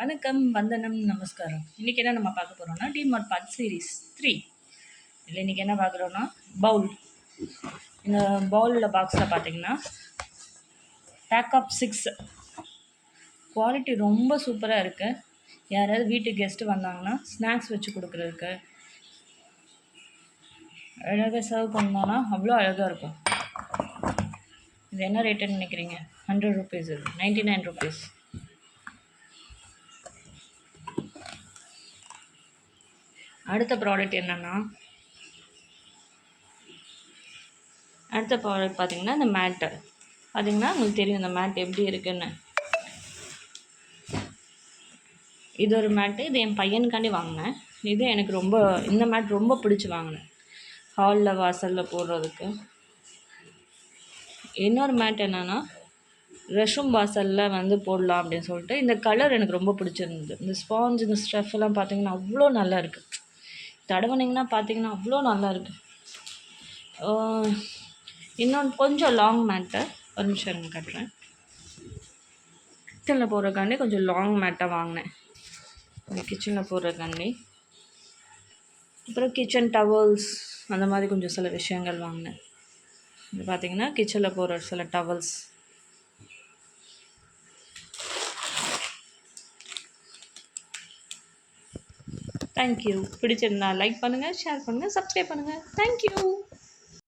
வணக்கம், வந்தனம், நமஸ்காரம். இன்றைக்கி என்ன நம்ம பார்க்க போகிறோம்னா டிமார்ட் பார்ட் சீரீஸ் 3. இல்லை இன்றைக்கி என்ன பார்க்குறோன்னா பவுல். இந்த பவுலில் பாக்ஸில் பார்த்தீங்கன்னா பேக் ஆஃப் 6 குவாலிட்டி ரொம்ப சூப்பராக இருக்குது. யாராவது வீட்டுக்கு கெஸ்ட்டு வந்தாங்கன்னா ஸ்நாக்ஸ் வச்சு கொடுக்குறதுக்கு அழகாக சர்வ் பண்ணோன்னா அவ்வளோ அழகாக இருக்கும். இது என்ன ரேட்டுன்னு நினைக்கிறீங்க? 100 rupees. இது 99 rupees. அடுத்த ப்ராடக்ட் என்னென்னா பார்த்தீங்கன்னா இந்த மேட்டு பார்த்தீங்கன்னா உங்களுக்கு தெரியும் இந்த மேட் எப்படி இருக்குன்னு. இது ஒரு மேட்டு. இது என் பையனுக்காண்டி வாங்கினேன். இது எனக்கு இந்த மேட் ரொம்ப பிடிச்சி வாங்கினேன் ஹாலில் வாசலில் போடுறதுக்கு. இன்னொரு மேட் என்னென்னா ரெஷ்ரூம் வாசலில் போடலாம் அப்படின்னு சொல்லிட்டு இந்த கலர் எனக்கு ரொம்ப பிடிச்சிருந்தது. இந்த ஸ்பாஞ்ச் இந்த ஸ்டஃப் எல்லாம் பார்த்தீங்கன்னா அவ்வளோ நல்லா இருக்குது. தடவுனிங்கன்னா பார்த்தீங்கன்னா அவ்வளோ நல்லா இருக்குது. இன்னொன்று கொஞ்சம் லாங் மேட்டை ஒரு நிமிஷம் இருங்க கட்டுறேன். கிச்சனில் போடுறக்காண்டி கொஞ்சம் லாங் மேட்டாக வாங்கினேன். கிச்சனில் போடுறக்காண்டி. அப்புறம் கிச்சன் டவல்ஸ் அந்த மாதிரி கொஞ்சம் சில விஷயங்கள் வாங்கினேன். இது பார்த்திங்கன்னா கிச்சனில் போடுற சில டவல்ஸ். தேங்க்யூ. பிடிச்சிருந்தா லைக் பண்ணுங்கள், ஷேர் பண்ணுங்கள், சப்ஸ்கிரைப் பண்ணுங்கள். தேங்க்யூ.